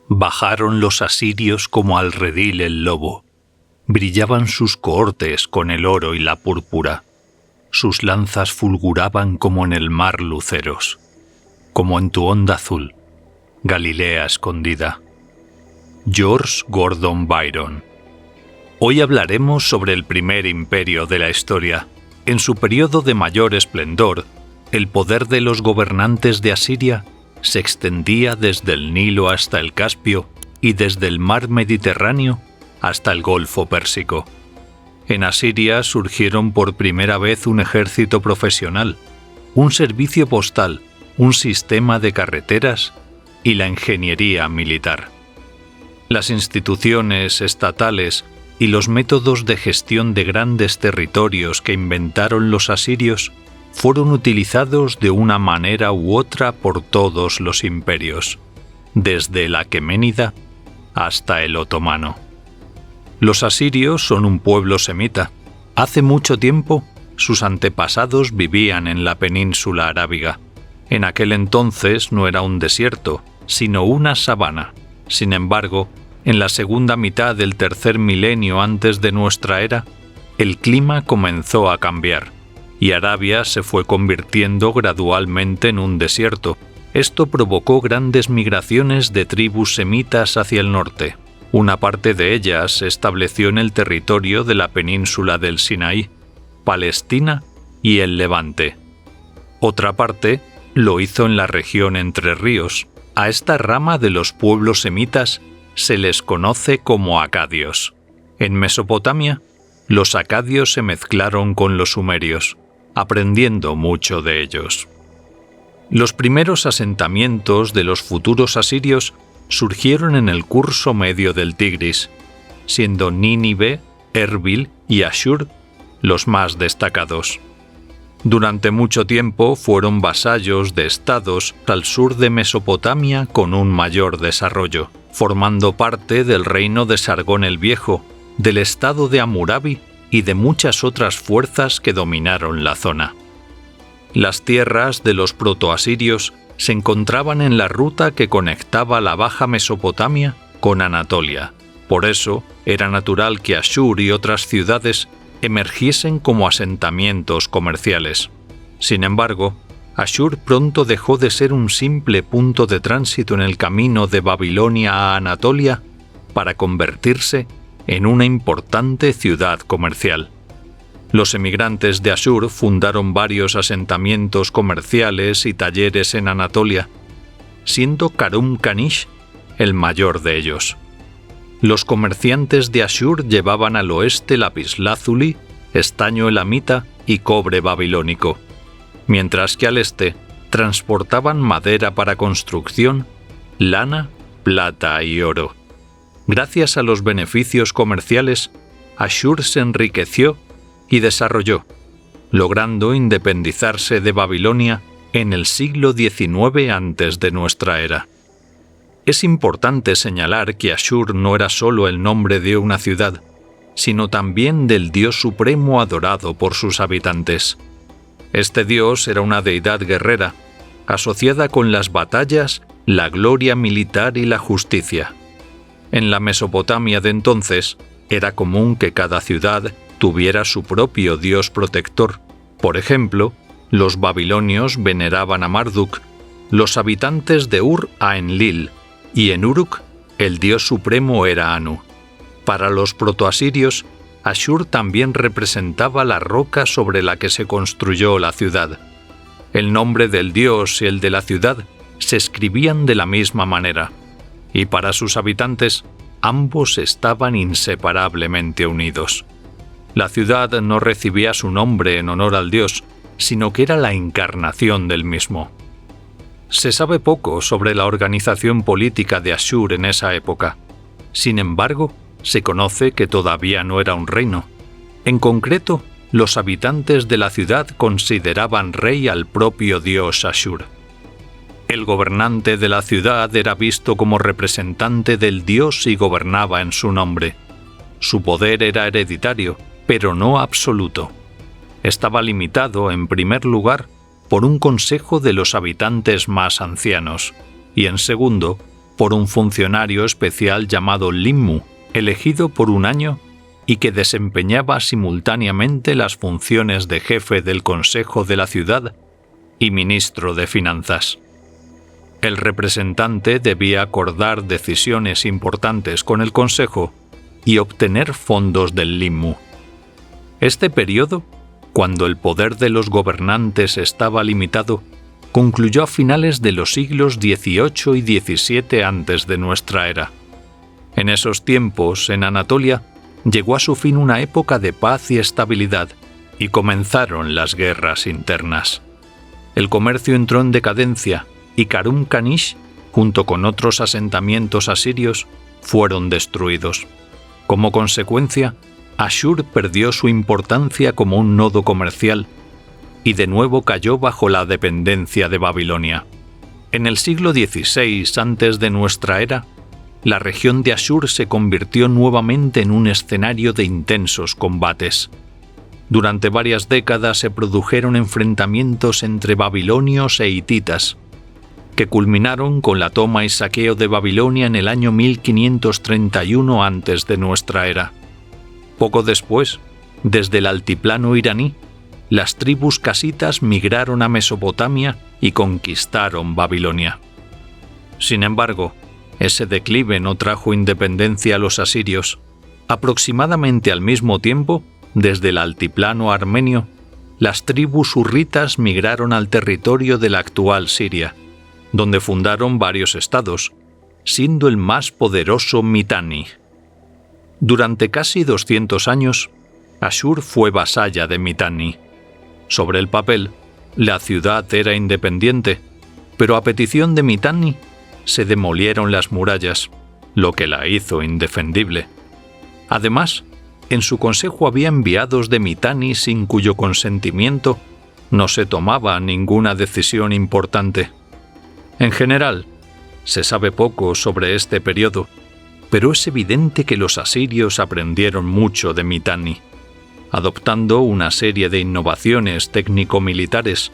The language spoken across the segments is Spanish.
Bajaron los asirios como al redil el lobo. Brillaban sus cohortes con el oro y la púrpura. Sus lanzas fulguraban como en el mar luceros, como en tu onda azul, Galilea escondida. George Gordon Byron. Hoy hablaremos sobre el primer imperio de la historia. En su periodo de mayor esplendor, el poder de los gobernantes de Asiria se extendía desde el Nilo hasta el Caspio y desde el mar Mediterráneo hasta el Golfo Pérsico. En Asiria surgieron por primera vez un ejército profesional, un servicio postal, un sistema de carreteras y la ingeniería militar. Las instituciones estatales y los métodos de gestión de grandes territorios que inventaron los asirios fueron utilizados de una manera u otra por todos los imperios, desde el aqueménida hasta el otomano. Los asirios son un pueblo semita. Hace mucho tiempo, sus antepasados vivían en la península arábiga. En aquel entonces no era un desierto, sino una sabana. Sin embargo, en la segunda mitad del tercer milenio antes de nuestra era, el clima comenzó a cambiar, y Arabia se fue convirtiendo gradualmente en un desierto. Esto provocó grandes migraciones de tribus semitas hacia el norte. Una parte de ellas se estableció en el territorio de la península del Sinaí, Palestina y el Levante. Otra parte lo hizo en la región Entre Ríos. A esta rama de los pueblos semitas se les conoce como acadios. En Mesopotamia, los acadios se mezclaron con los sumerios, aprendiendo mucho de ellos. Los primeros asentamientos de los futuros asirios surgieron en el curso medio del Tigris, siendo Nínive, Erbil y Ashur los más destacados. Durante mucho tiempo fueron vasallos de estados al sur de Mesopotamia con un mayor desarrollo, formando parte del reino de Sargón el Viejo, del estado de Hammurabi y de muchas otras fuerzas que dominaron la zona. Las tierras de los protoasirios se encontraban en la ruta que conectaba la Baja Mesopotamia con Anatolia. Por eso, era natural que Ashur y otras ciudades emergiesen como asentamientos comerciales. Sin embargo, Ashur pronto dejó de ser un simple punto de tránsito en el camino de Babilonia a Anatolia para convertirse en una importante ciudad comercial. Los emigrantes de Ashur fundaron varios asentamientos comerciales y talleres en Anatolia, siendo Karum Kanish el mayor de ellos. Los comerciantes de Ashur llevaban al oeste lapislázuli, estaño elamita y cobre babilónico, mientras que al este transportaban madera para construcción, lana, plata y oro. Gracias a los beneficios comerciales, Ashur se enriqueció y desarrolló, logrando independizarse de Babilonia en el siglo XIX antes de nuestra era. Es importante señalar que Ashur no era solo el nombre de una ciudad, sino también del dios supremo adorado por sus habitantes. Este dios era una deidad guerrera, asociada con las batallas, la gloria militar y la justicia. En la Mesopotamia de entonces, era común que cada ciudad tuviera su propio dios protector. Por ejemplo, los babilonios veneraban a Marduk, los habitantes de Ur a Enlil, y en Uruk el dios supremo era Anu. Para los protoasirios, Ashur también representaba la roca sobre la que se construyó la ciudad. El nombre del dios y el de la ciudad se escribían de la misma manera, y para sus habitantes ambos estaban inseparablemente unidos. La ciudad no recibía su nombre en honor al dios, sino que era la encarnación del mismo. Se sabe poco sobre la organización política de Ashur en esa época. Sin embargo, se conoce que todavía no era un reino. En concreto, los habitantes de la ciudad consideraban rey al propio dios Ashur. El gobernante de la ciudad era visto como representante del dios y gobernaba en su nombre. Su poder era hereditario, pero no absoluto. Estaba limitado, en primer lugar, por un consejo de los habitantes más ancianos, y en segundo, por un funcionario especial llamado Limmu, elegido por un año y que desempeñaba simultáneamente las funciones de jefe del Consejo de la ciudad y ministro de Finanzas. El representante debía acordar decisiones importantes con el Consejo y obtener fondos del Limmu. Este periodo, cuando el poder de los gobernantes estaba limitado, concluyó a finales de los siglos XVIII y XVII antes de nuestra era. En esos tiempos, en Anatolia, llegó a su fin una época de paz y estabilidad, y comenzaron las guerras internas. El comercio entró en decadencia, y Karum Kanish, junto con otros asentamientos asirios, fueron destruidos. Como consecuencia, Ashur perdió su importancia como un nodo comercial, y de nuevo cayó bajo la dependencia de Babilonia. En el siglo XVI antes de nuestra era, la región de Ashur se convirtió nuevamente en un escenario de intensos combates. Durante varias décadas se produjeron enfrentamientos entre babilonios e hititas, que culminaron con la toma y saqueo de Babilonia en el año 1531 antes de nuestra era. Poco después, desde el altiplano iraní, las tribus casitas migraron a Mesopotamia y conquistaron Babilonia. Sin embargo, ese declive no trajo independencia a los asirios. Aproximadamente al mismo tiempo, desde el altiplano armenio, las tribus hurritas migraron al territorio de la actual Siria, donde fundaron varios estados, siendo el más poderoso Mitanni. Durante casi 200 años, Ashur fue vasalla de Mitanni. Sobre el papel, la ciudad era independiente, pero a petición de Mitanni, se demolieron las murallas, lo que la hizo indefendible. Además, en su consejo había enviados de Mitanni sin cuyo consentimiento no se tomaba ninguna decisión importante. En general, se sabe poco sobre este periodo, pero es evidente que los asirios aprendieron mucho de Mitanni, adoptando una serie de innovaciones técnico-militares,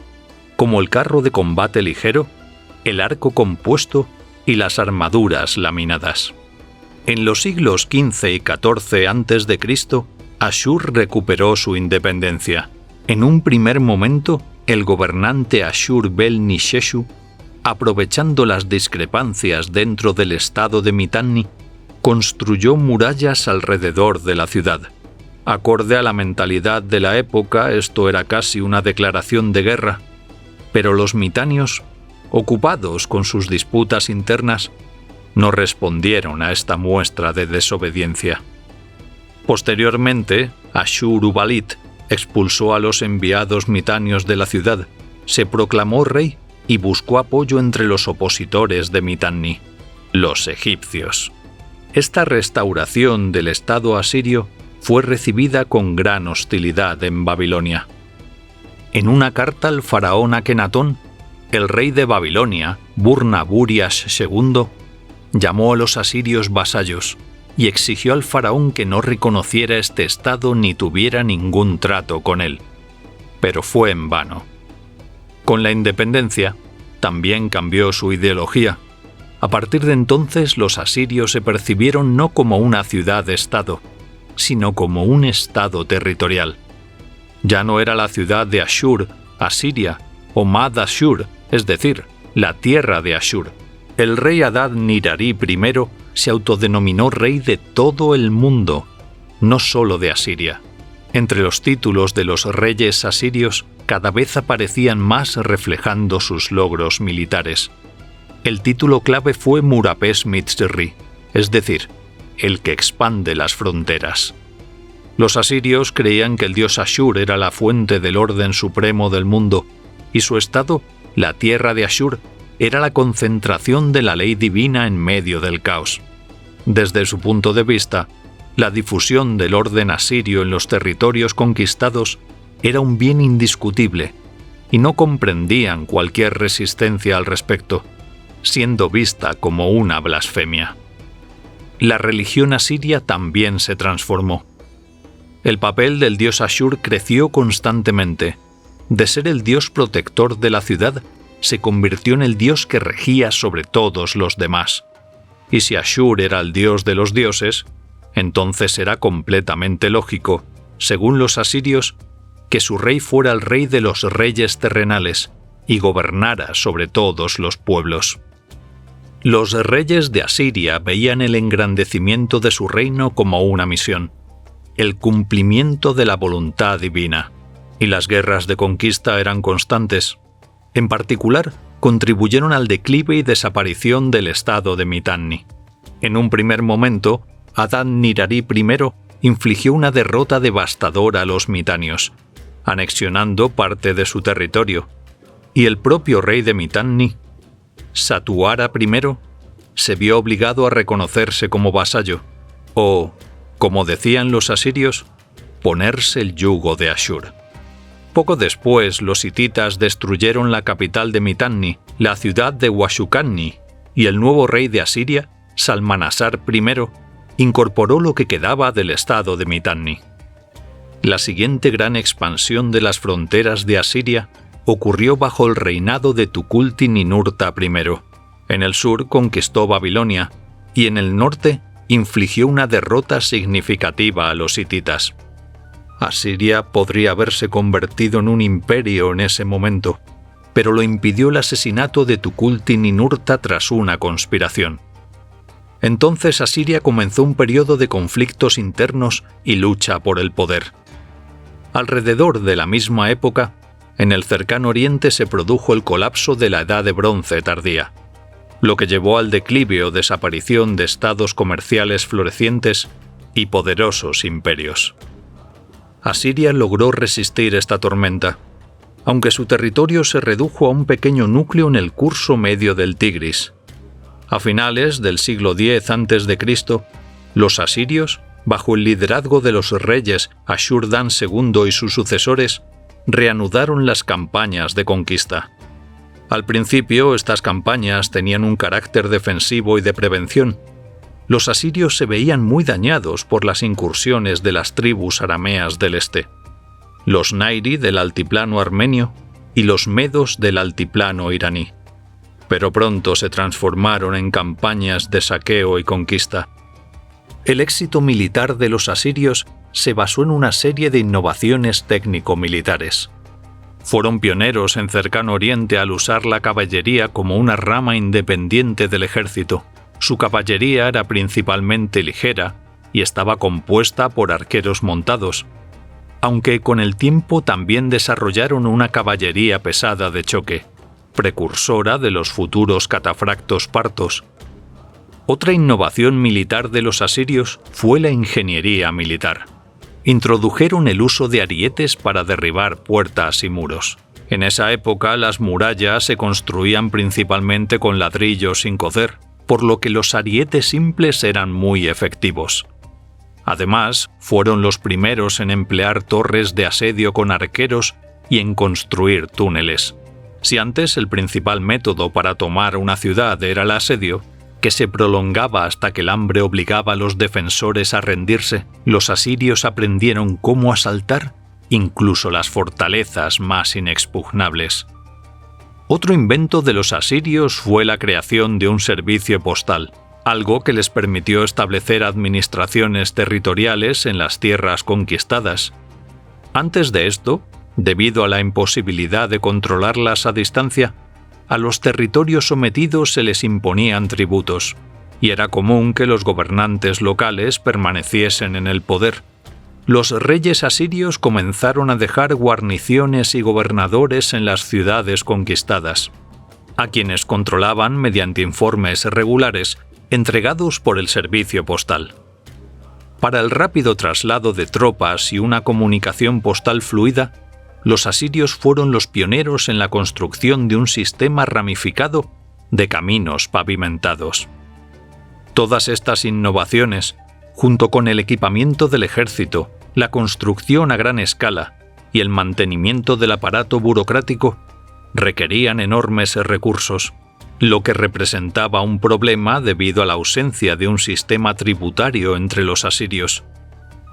como el carro de combate ligero, el arco compuesto y las armaduras laminadas. En los siglos XV y XIV a.C., Ashur recuperó su independencia. En un primer momento, el gobernante Ashur-bel-nisheshu, aprovechando las discrepancias dentro del estado de Mitanni, construyó murallas alrededor de la ciudad. Acorde a la mentalidad de la época, esto era casi una declaración de guerra, pero los mitanios, ocupados con sus disputas internas, no respondieron a esta muestra de desobediencia. Posteriormente, Ashur-uballit expulsó a los enviados mitanios de la ciudad, se proclamó rey y buscó apoyo entre los opositores de Mitanni, los egipcios. Esta restauración del estado asirio fue recibida con gran hostilidad en Babilonia. En una carta al faraón Akenatón, el rey de Babilonia, Burnaburias II, llamó a los asirios vasallos y exigió al faraón que no reconociera este estado ni tuviera ningún trato con él. Pero fue en vano. Con la independencia, también cambió su ideología. A partir de entonces, los asirios se percibieron no como una ciudad-estado, sino como un estado territorial. Ya no era la ciudad de Ashur, Asiria, o Mad Ashur, es decir, la tierra de Ashur. El rey Adad-nirari I se autodenominó rey de todo el mundo, no solo de Asiria. Entre los títulos de los reyes asirios, cada vez aparecían más reflejando sus logros militares. El título clave fue Murapes-Mitzri, es decir, el que expande las fronteras. Los asirios creían que el dios Ashur era la fuente del orden supremo del mundo, y su estado, la tierra de Ashur, era la concentración de la ley divina en medio del caos. Desde su punto de vista, la difusión del orden asirio en los territorios conquistados era un bien indiscutible, y no comprendían cualquier resistencia al respecto, siendo vista como una blasfemia. La religión asiria también se transformó. El papel del dios Ashur creció constantemente. De ser el dios protector de la ciudad, se convirtió en el dios que regía sobre todos los demás. y si Ashur era el dios de los dioses, entonces era completamente lógico, según los asirios, que su rey fuera el rey de los reyes terrenales y gobernara sobre todos los pueblos. Los reyes de Asiria veían el engrandecimiento de su reino como una misión, el cumplimiento de la voluntad divina, y las guerras de conquista eran constantes. En particular, contribuyeron al declive y desaparición del estado de Mitanni. En un primer momento, Adad-nirari I infligió una derrota devastadora a los mitanios, anexionando parte de su territorio, y el propio rey de Mitanni, Satuara I, se vio obligado a reconocerse como vasallo, o, como decían los asirios, ponerse el yugo de Ashur. Poco después, los hititas destruyeron la capital de Mitanni, la ciudad de Huashukanni, y el nuevo rey de Asiria, Salmanasar I, incorporó lo que quedaba del estado de Mitanni. La siguiente gran expansión de las fronteras de Asiria ocurrió bajo el reinado de Tukulti-Ninurta I. En el sur conquistó Babilonia y en el norte infligió una derrota significativa a los hititas. Asiria podría haberse convertido en un imperio en ese momento, pero lo impidió el asesinato de Tukulti-Ninurta tras una conspiración. Entonces Asiria comenzó un periodo de conflictos internos y lucha por el poder. Alrededor de la misma época, en el cercano oriente se produjo el colapso de la Edad de Bronce tardía, lo que llevó al declive o desaparición de estados comerciales florecientes y poderosos imperios. Asiria logró resistir esta tormenta, aunque su territorio se redujo a un pequeño núcleo en el curso medio del Tigris. A finales del siglo X a.C., los asirios, bajo el liderazgo de los reyes Ashur-dan II y sus sucesores, reanudaron las campañas de conquista. Al principio, estas campañas tenían un carácter defensivo y de prevención. Los asirios se veían muy dañados por las incursiones de las tribus arameas del este, los Nairi del altiplano armenio y los medos del altiplano iraní. Pero pronto se transformaron en campañas de saqueo y conquista. El éxito militar de los asirios se basó en una serie de innovaciones técnico-militares. Fueron pioneros en Cercano Oriente al usar la caballería como una rama independiente del ejército. Su caballería era principalmente ligera y estaba compuesta por arqueros montados, aunque con el tiempo también desarrollaron una caballería pesada de choque, precursora de los futuros catafractos partos. Otra innovación militar de los asirios fue la ingeniería militar. Introdujeron el uso de arietes para derribar puertas y muros. En esa época las murallas se construían principalmente con ladrillos sin cocer, por lo que los arietes simples eran muy efectivos. Además, fueron los primeros en emplear torres de asedio con arqueros y en construir túneles. Si antes el principal método para tomar una ciudad era el asedio, que se prolongaba hasta que el hambre obligaba a los defensores a rendirse, los asirios aprendieron cómo asaltar incluso las fortalezas más inexpugnables. Otro invento de los asirios fue la creación de un servicio postal, algo que les permitió establecer administraciones territoriales en las tierras conquistadas. Antes de esto, debido a la imposibilidad de controlarlas a distancia, a los territorios sometidos se les imponían tributos, y era común que los gobernantes locales permaneciesen en el poder. Los reyes asirios comenzaron a dejar guarniciones y gobernadores en las ciudades conquistadas, a quienes controlaban mediante informes regulares entregados por el servicio postal. Para el rápido traslado de tropas y una comunicación postal fluida, los asirios fueron los pioneros en la construcción de un sistema ramificado de caminos pavimentados. Todas estas innovaciones, junto con el equipamiento del ejército, la construcción a gran escala y el mantenimiento del aparato burocrático, requerían enormes recursos, lo que representaba un problema debido a la ausencia de un sistema tributario entre los asirios.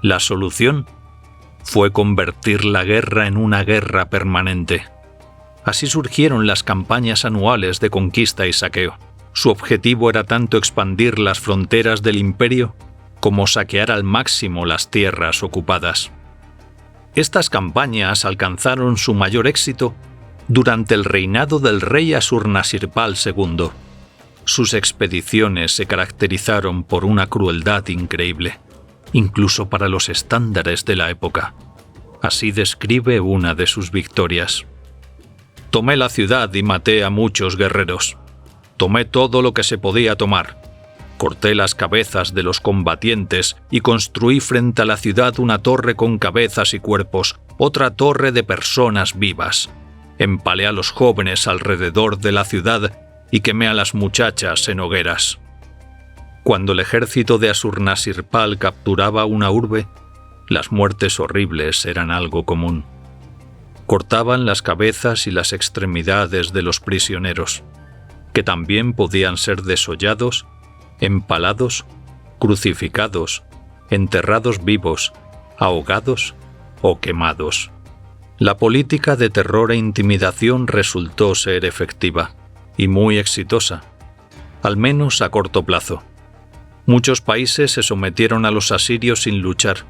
La solución fue convertir la guerra en una guerra permanente. Así surgieron las campañas anuales de conquista y saqueo. Su objetivo era tanto expandir las fronteras del imperio como saquear al máximo las tierras ocupadas. Estas campañas alcanzaron su mayor éxito durante el reinado del rey Ashurnasirpal II. Sus expediciones se caracterizaron por una crueldad increíble, incluso para los estándares de la época. Así describe una de sus victorias. Tomé la ciudad y maté a muchos guerreros. Tomé todo lo que se podía tomar. Corté las cabezas de los combatientes y construí frente a la ciudad una torre con cabezas y cuerpos, otra torre de personas vivas. Empalé a los jóvenes alrededor de la ciudad y quemé a las muchachas en hogueras. Cuando el ejército de Ashurnasirpal capturaba una urbe, las muertes horribles eran algo común. Cortaban las cabezas y las extremidades de los prisioneros, que también podían ser desollados, empalados, crucificados, enterrados vivos, ahogados o quemados. La política de terror e intimidación resultó ser efectiva y muy exitosa, al menos a corto plazo. Muchos países se sometieron a los asirios sin luchar,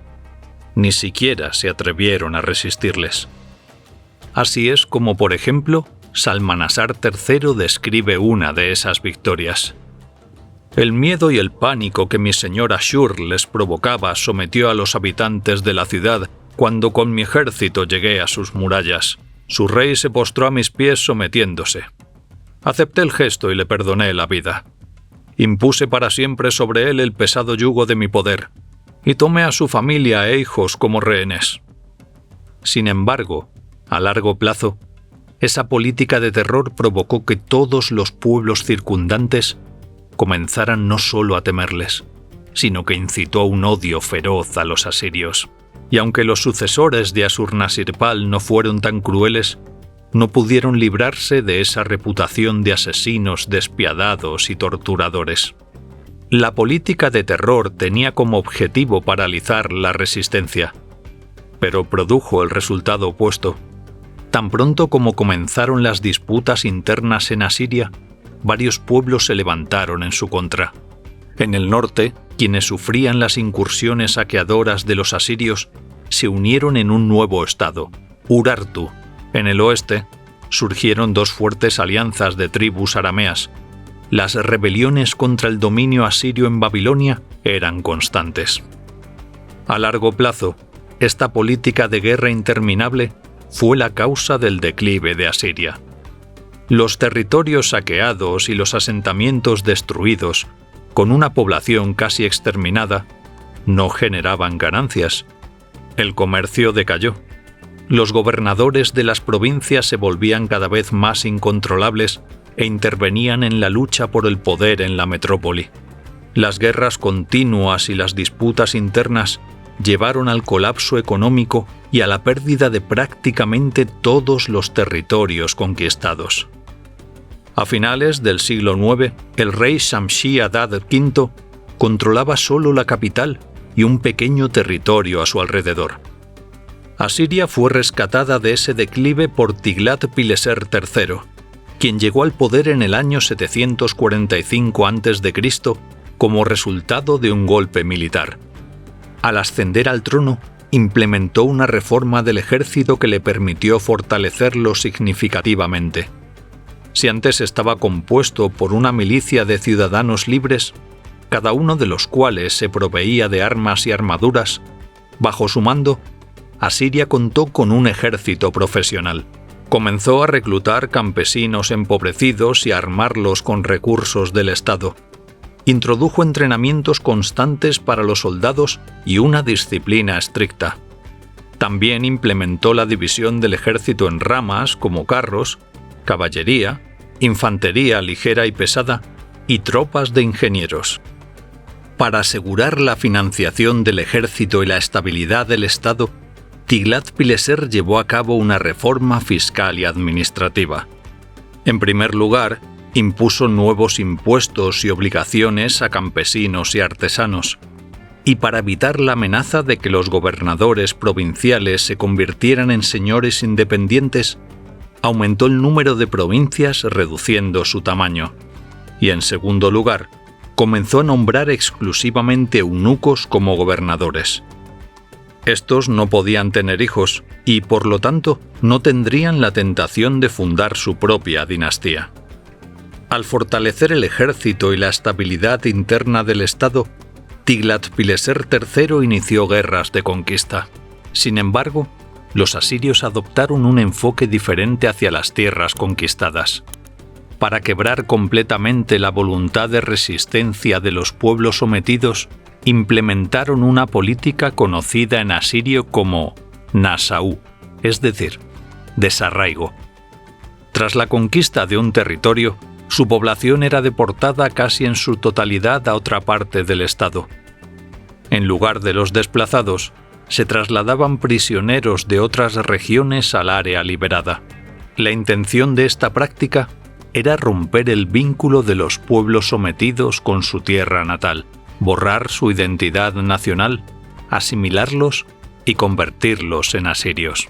ni siquiera se atrevieron a resistirles. Así es como, por ejemplo, Salmanasar III describe una de esas victorias. El miedo y el pánico que mi señor Ashur les provocaba sometió a los habitantes de la ciudad cuando con mi ejército llegué a sus murallas. Su rey se postró a mis pies sometiéndose. Acepté el gesto y le perdoné la vida. Impuse para siempre sobre él el pesado yugo de mi poder y tomé a su familia e hijos como rehenes. Sin embargo, a largo plazo, esa política de terror provocó que todos los pueblos circundantes comenzaran no solo a temerles, sino que incitó un odio feroz a los asirios. Y aunque los sucesores de Ashurnasirpal no fueron tan crueles, no pudieron librarse de esa reputación de asesinos despiadados y torturadores. La política de terror tenía como objetivo paralizar la resistencia, pero produjo el resultado opuesto. Tan pronto como comenzaron las disputas internas en Asiria, varios pueblos se levantaron en su contra. En el norte, quienes sufrían las incursiones saqueadoras de los asirios se unieron en un nuevo estado, Urartu. En el oeste, surgieron dos fuertes alianzas de tribus arameas. Las rebeliones contra el dominio asirio en Babilonia eran constantes. A largo plazo, esta política de guerra interminable fue la causa del declive de Asiria. Los territorios saqueados y los asentamientos destruidos, con una población casi exterminada, no generaban ganancias. El comercio decayó. Los gobernadores de las provincias se volvían cada vez más incontrolables e intervenían en la lucha por el poder en la metrópoli. Las guerras continuas y las disputas internas llevaron al colapso económico y a la pérdida de prácticamente todos los territorios conquistados. A finales del siglo IX, el rey Shamshi-Adad V controlaba solo la capital y un pequeño territorio a su alrededor. Asiria fue rescatada de ese declive por Tiglat-Pileser III, quien llegó al poder en el año 745 a.C. como resultado de un golpe militar. Al ascender al trono, implementó una reforma del ejército que le permitió fortalecerlo significativamente. Si antes estaba compuesto por una milicia de ciudadanos libres, cada uno de los cuales se proveía de armas y armaduras, bajo su mando, Asiria contó con un ejército profesional. Comenzó a reclutar campesinos empobrecidos y a armarlos con recursos del Estado. Introdujo entrenamientos constantes para los soldados y una disciplina estricta. También implementó la división del ejército en ramas como carros, caballería, infantería ligera y pesada y tropas de ingenieros. Para asegurar la financiación del ejército y la estabilidad del Estado, Tiglat-Pileser llevó a cabo una reforma fiscal y administrativa. En primer lugar, impuso nuevos impuestos y obligaciones a campesinos y artesanos, y para evitar la amenaza de que los gobernadores provinciales se convirtieran en señores independientes, aumentó el número de provincias reduciendo su tamaño. y en segundo lugar, comenzó a nombrar exclusivamente eunucos como gobernadores. Estos no podían tener hijos y, por lo tanto, no tendrían la tentación de fundar su propia dinastía. Al fortalecer el ejército y la estabilidad interna del Estado, Tiglat-Pileser III inició guerras de conquista. Sin embargo, los asirios adoptaron un enfoque diferente hacia las tierras conquistadas. Para quebrar completamente la voluntad de resistencia de los pueblos sometidos, implementaron una política conocida en asirio como Nasau, es decir, desarraigo. Tras la conquista de un territorio, su población era deportada casi en su totalidad a otra parte del estado. En lugar de los desplazados, se trasladaban prisioneros de otras regiones al área liberada. La intención de esta práctica era romper el vínculo de los pueblos sometidos con su tierra natal, borrar su identidad nacional, asimilarlos y convertirlos en asirios.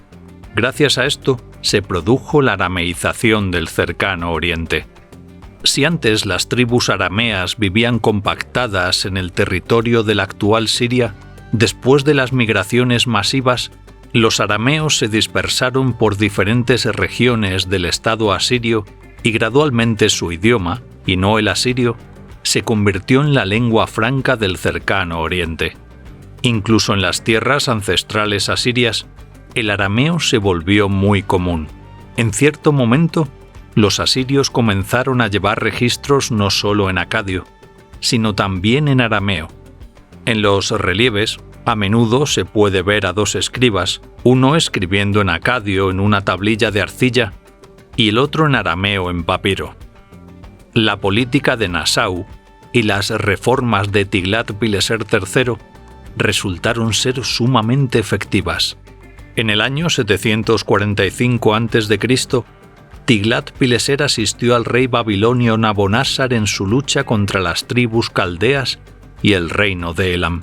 Gracias a esto, se produjo la arameización del cercano Oriente. Si antes las tribus arameas vivían compactadas en el territorio de la actual Siria, después de las migraciones masivas, los arameos se dispersaron por diferentes regiones del estado asirio y gradualmente su idioma, y no el asirio, se convirtió en la lengua franca del cercano Oriente. Incluso en las tierras ancestrales asirias, el arameo se volvió muy común. En cierto momento, los asirios comenzaron a llevar registros no solo en acadio, sino también en arameo. En los relieves, a menudo se puede ver a dos escribas, uno escribiendo en acadio en una tablilla de arcilla y el otro en arameo en papiro. La política de Nasau y las reformas de Tiglat-Pileser III resultaron ser sumamente efectivas. En el año 745 a.C., Tiglat-Pileser asistió al rey babilonio Nabonásar en su lucha contra las tribus caldeas y el reino de Elam.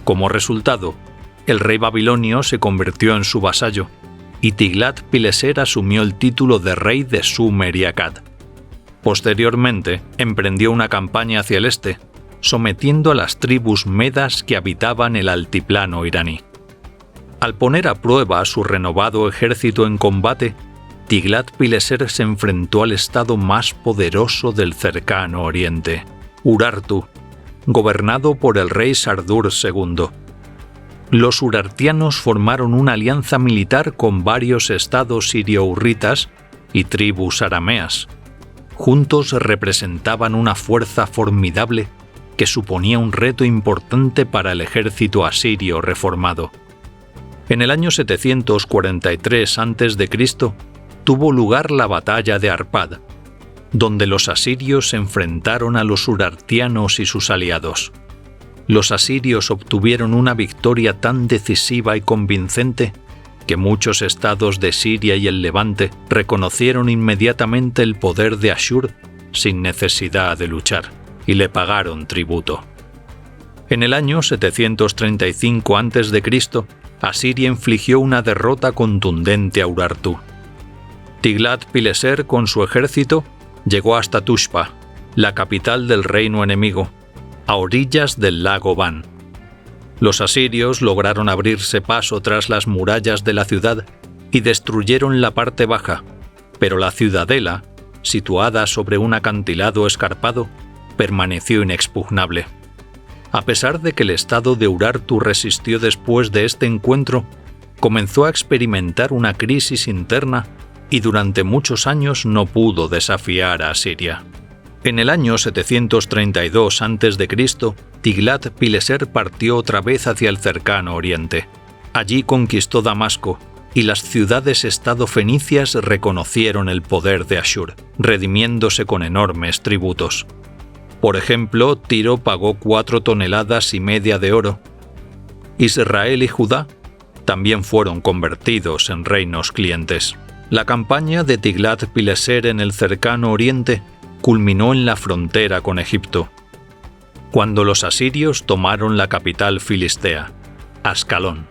Como resultado, el rey babilonio se convirtió en su vasallo, y Tiglat-Pileser asumió el título de rey de Sumer y Akkad. Posteriormente, emprendió una campaña hacia el este, sometiendo a las tribus medas que habitaban el altiplano iraní. Al poner a prueba su renovado ejército en combate, Tiglat-Pileser se enfrentó al estado más poderoso del cercano Oriente, Urartu, gobernado por el rey Sardur II. Los urartianos formaron una alianza militar con varios estados sirio-hurritas y tribus arameas. Juntos representaban una fuerza formidable que suponía un reto importante para el ejército asirio reformado. En el año 743 a.C., tuvo lugar la batalla de Arpad, donde los asirios se enfrentaron a los urartianos y sus aliados. Los asirios obtuvieron una victoria tan decisiva y convincente que muchos estados de Siria y el Levante reconocieron inmediatamente el poder de Ashur sin necesidad de luchar, y le pagaron tributo. En el año 735 a.C., Asiria infligió una derrota contundente a Urartu. Tiglat-Pileser con su ejército llegó hasta Tushpa, la capital del reino enemigo, a orillas del lago Van. Los asirios lograron abrirse paso tras las murallas de la ciudad y destruyeron la parte baja, pero la ciudadela, situada sobre un acantilado escarpado, permaneció inexpugnable. A pesar de que el estado de Urartu resistió después de este encuentro, comenzó a experimentar una crisis interna y durante muchos años no pudo desafiar a Asiria. En el año 732 a.C., Tiglat-Pileser partió otra vez hacia el cercano Oriente. Allí conquistó Damasco, y las ciudades-estado fenicias reconocieron el poder de Ashur, redimiéndose con enormes tributos. Por ejemplo, Tiro pagó 4,5 toneladas de oro. Israel y Judá también fueron convertidos en reinos clientes. La campaña de Tiglat-Pileser en el cercano Oriente culminó en la frontera con Egipto, cuando los asirios tomaron la capital filistea, Ascalón.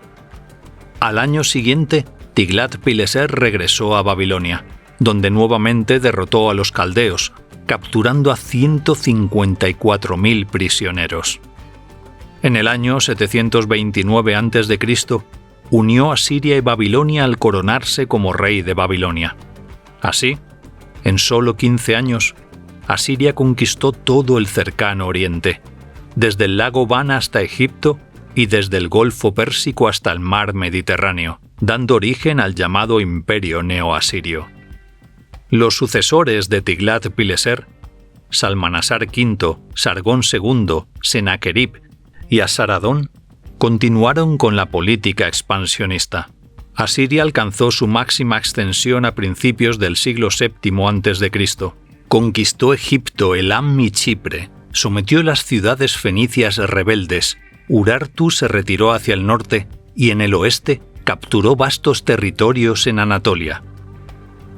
Al año siguiente, Tiglat-Pileser regresó a Babilonia, donde nuevamente derrotó a los caldeos, capturando a 154.000 prisioneros. En el año 729 a.C., unió a Siria y Babilonia al coronarse como rey de Babilonia. Así, en solo 15 años, Asiria conquistó todo el cercano Oriente, desde el lago Van hasta Egipto y desde el Golfo Pérsico hasta el mar Mediterráneo, dando origen al llamado Imperio Neoasirio. Los sucesores de Tiglat-Pileser, Salmanasar V, Sargón II, Senaquerib y Asaradón, continuaron con la política expansionista. Asiria alcanzó su máxima extensión a principios del siglo VII a.C. Conquistó Egipto, Elam y Chipre, sometió las ciudades fenicias rebeldes, Urartu se retiró hacia el norte y en el oeste capturó vastos territorios en Anatolia.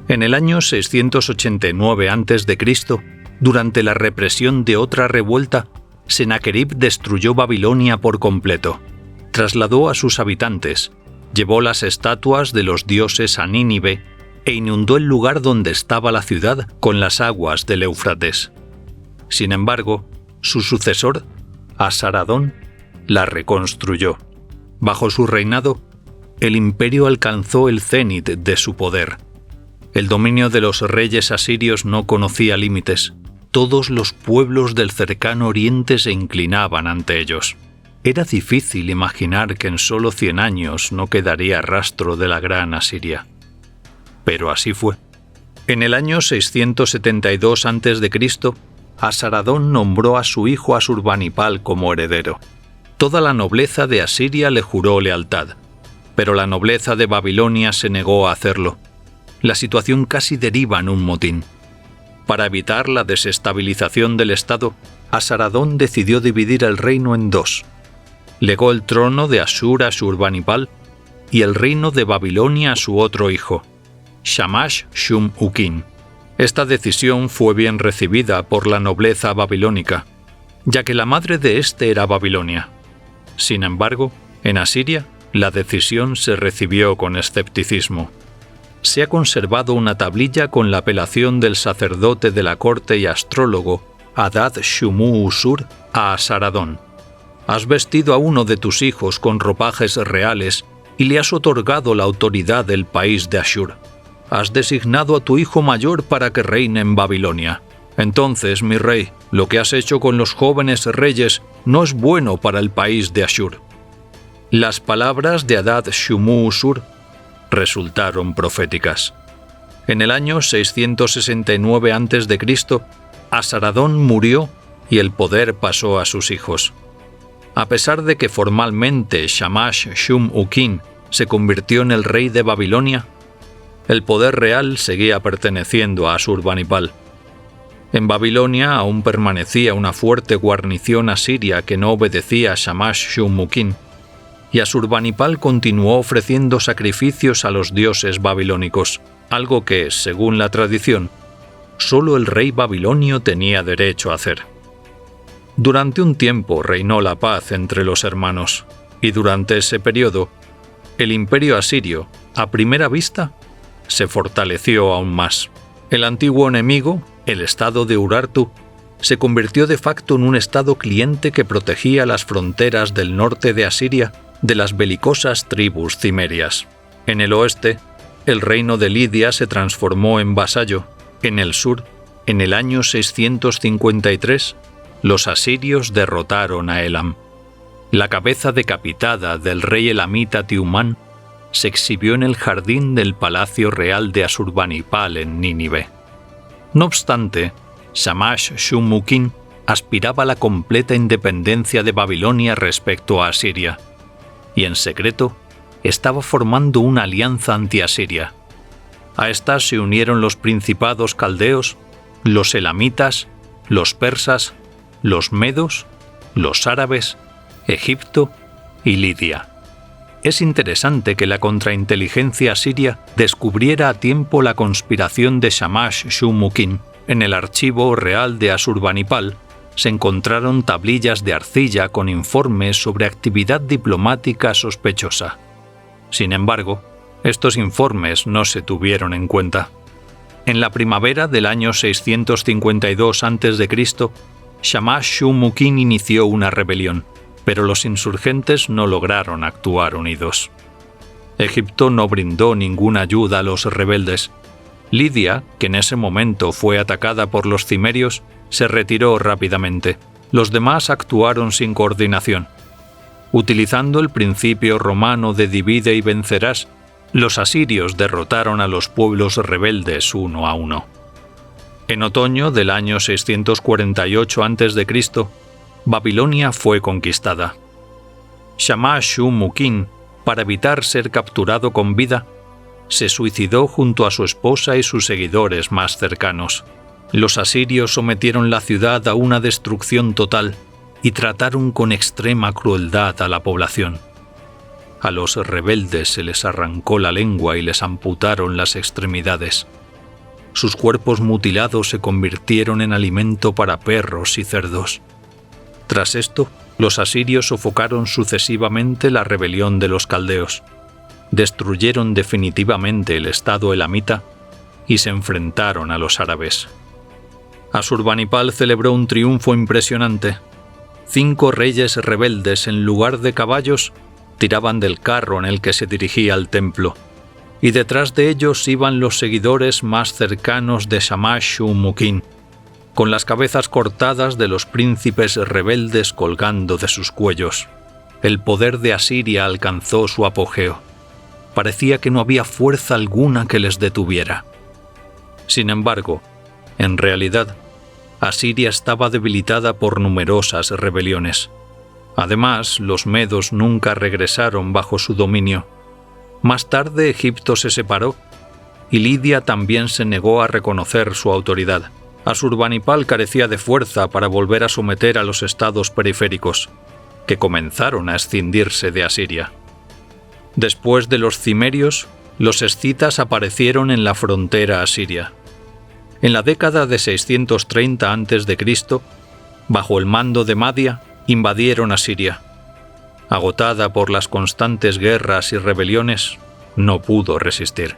En el año 689 a.C., durante la represión de otra revuelta, Senaquerib destruyó Babilonia por completo. Trasladó a sus habitantes, llevó las estatuas de los dioses a Nínive e inundó el lugar donde estaba la ciudad con las aguas del Éufrates. Sin embargo, su sucesor, Asaradón, la reconstruyó. Bajo su reinado, el imperio alcanzó el cénit de su poder. El dominio de los reyes asirios no conocía límites. Todos los pueblos del cercano Oriente se inclinaban ante ellos. Era difícil imaginar que en solo 100 años no quedaría rastro de la gran Asiria. Pero así fue. En el año 672 a.C., Asaradón nombró a su hijo Asurbanipal como heredero. Toda la nobleza de Asiria le juró lealtad, pero la nobleza de Babilonia se negó a hacerlo. La situación casi deriva en un motín. Para evitar la desestabilización del Estado, Asaradón decidió dividir el reino en dos. Legó el trono de Asur a Asurbanipal y el reino de Babilonia a su otro hijo, Shamash-shum-ukin. Esta decisión fue bien recibida por la nobleza babilónica, ya que la madre de éste era Babilonia. Sin embargo, en Asiria, la decisión se recibió con escepticismo. Se ha conservado una tablilla con la apelación del sacerdote de la corte y astrólogo Adad-shumu-usur a Asaradón. Has vestido a uno de tus hijos con ropajes reales y le has otorgado la autoridad del país de Ashur. Has designado a tu hijo mayor para que reine en Babilonia. Entonces, mi rey, lo que has hecho con los jóvenes reyes no es bueno para el país de Ashur. Las palabras de Adad-shumu-usur resultaron proféticas. En el año 669 a.C., Asaradón murió y el poder pasó a sus hijos. A pesar de que formalmente Shamash-shum-ukin se convirtió en el rey de Babilonia, el poder real seguía perteneciendo a Asurbanipal. En Babilonia aún permanecía una fuerte guarnición asiria que no obedecía a Shamash-shum-ukin, y Asurbanipal continuó ofreciendo sacrificios a los dioses babilónicos, algo que, según la tradición, solo el rey babilonio tenía derecho a hacer. Durante un tiempo reinó la paz entre los hermanos, y durante ese periodo, el imperio asirio, a primera vista, se fortaleció aún más. El antiguo enemigo, el estado de Urartu, se convirtió de facto en un estado cliente que protegía las fronteras del norte de Asiria de las belicosas tribus cimerias. En el oeste, el reino de Lidia se transformó en vasallo. En el sur, en el año 653, los asirios derrotaron a Elam. La cabeza decapitada del rey elamita Tiumán se exhibió en el jardín del palacio real de Asurbanipal en Nínive. No obstante, Shamash-shum-ukin aspiraba a la completa independencia de Babilonia respecto a Asiria, y en secreto estaba formando una alianza anti-asiria. A esta se unieron los principados caldeos, los elamitas, los persas, los medos, los árabes, Egipto y Lidia. Es interesante que la contrainteligencia asiria descubriera a tiempo la conspiración de Shamash-shum-ukin. En el archivo real de Asurbanipal se encontraron tablillas de arcilla con informes sobre actividad diplomática sospechosa. Sin embargo, estos informes no se tuvieron en cuenta. En la primavera del año 652 a.C., Shamash-shum-ukin inició una rebelión, pero los insurgentes no lograron actuar unidos. Egipto no brindó ninguna ayuda a los rebeldes. Lidia, que en ese momento fue atacada por los cimerios, se retiró rápidamente. Los demás actuaron sin coordinación. Utilizando el principio romano de divide y vencerás, los asirios derrotaron a los pueblos rebeldes uno a uno. En otoño del año 648 a.C., Babilonia fue conquistada. Shamash-shum-ukin, para evitar ser capturado con vida, se suicidó junto a su esposa y sus seguidores más cercanos. Los asirios sometieron la ciudad a una destrucción total y trataron con extrema crueldad a la población. A los rebeldes se les arrancó la lengua y les amputaron las extremidades. Sus cuerpos mutilados se convirtieron en alimento para perros y cerdos. Tras esto, los asirios sofocaron sucesivamente la rebelión de los caldeos, destruyeron definitivamente el estado elamita y se enfrentaron a los árabes. Asurbanipal celebró un triunfo impresionante. 5 reyes rebeldes, en lugar de caballos, tiraban del carro en el que se dirigía al templo, y detrás de ellos iban los seguidores más cercanos de Shamash-shum-ukin, con las cabezas cortadas de los príncipes rebeldes colgando de sus cuellos. El poder de Asiria alcanzó su apogeo. Parecía que no había fuerza alguna que les detuviera. Sin embargo, en realidad, Asiria estaba debilitada por numerosas rebeliones. Además, los medos nunca regresaron bajo su dominio. Más tarde, Egipto se separó y Lidia también se negó a reconocer su autoridad. Asurbanipal carecía de fuerza para volver a someter a los estados periféricos, que comenzaron a escindirse de Asiria. Después de los cimerios, los escitas aparecieron en la frontera asiria. En la década de 630 a.C., bajo el mando de Madia, invadieron Asiria. Agotada por las constantes guerras y rebeliones, no pudo resistir.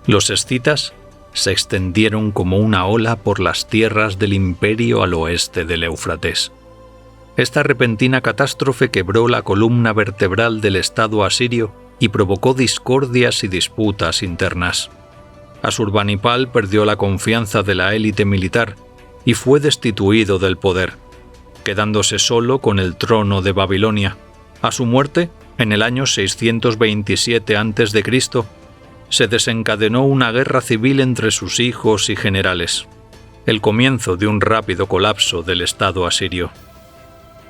Los escitas se extendieron como una ola por las tierras del imperio al oeste del Éufrates. Esta repentina catástrofe quebró la columna vertebral del estado asirio y provocó discordias y disputas internas. Asurbanipal perdió la confianza de la élite militar y fue destituido del poder, quedándose solo con el trono de Babilonia. A su muerte, en el año 627 a.C., se desencadenó una guerra civil entre sus hijos y generales, el comienzo de un rápido colapso del estado asirio.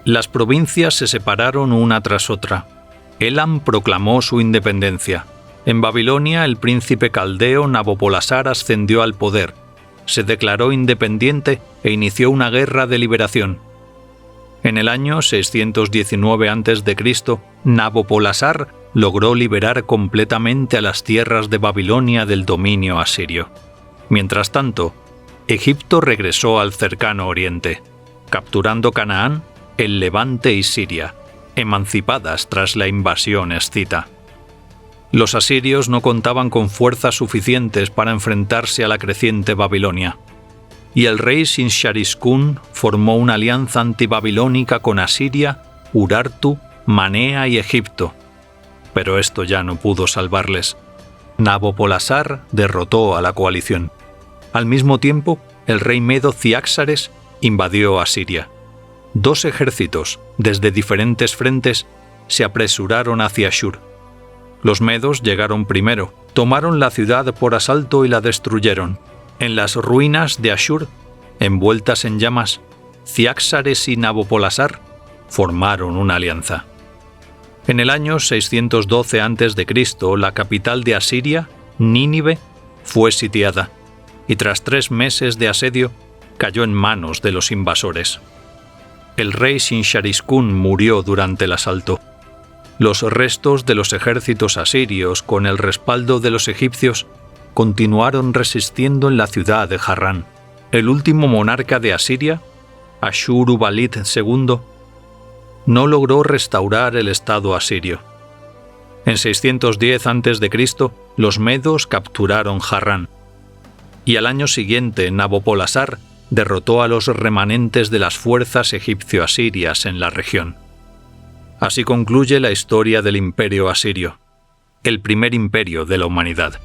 Las provincias se separaron una tras otra. Elam proclamó su independencia. En Babilonia, el príncipe caldeo Nabopolassar ascendió al poder, se declaró independiente e inició una guerra de liberación. En el año 619 a.C., Nabopolassar logró liberar completamente a las tierras de Babilonia del dominio asirio. Mientras tanto, Egipto regresó al cercano oriente, capturando Canaán, el Levante y Siria, emancipadas tras la invasión escita. Los asirios no contaban con fuerzas suficientes para enfrentarse a la creciente Babilonia, y el rey Sinsharishkun formó una alianza antibabilónica con Asiria, Urartu, Manea y Egipto. Pero esto ya no pudo salvarles. Nabopolassar derrotó a la coalición. Al mismo tiempo, el rey medo Ciáxares invadió Asiria. 2 ejércitos, desde diferentes frentes, se apresuraron hacia Ashur. Los medos llegaron primero, tomaron la ciudad por asalto y la destruyeron. En las ruinas de Ashur, envueltas en llamas, Ciáxares y Nabopolassar formaron una alianza. En el año 612 a.C., la capital de Asiria, Nínive, fue sitiada, y tras 3 meses de asedio, cayó en manos de los invasores. El rey Sinsharishkun murió durante el asalto. Los restos de los ejércitos asirios, con el respaldo de los egipcios, continuaron resistiendo en la ciudad de Harrán. El último monarca de Asiria, Ashur-uballit II, no logró restaurar el estado asirio. En 610 a.C., los medos capturaron Harrán. y al año siguiente Nabopolassar derrotó a los remanentes de las fuerzas egipcio-asirias en la región. Así concluye la historia del Imperio Asirio, el primer imperio de la humanidad.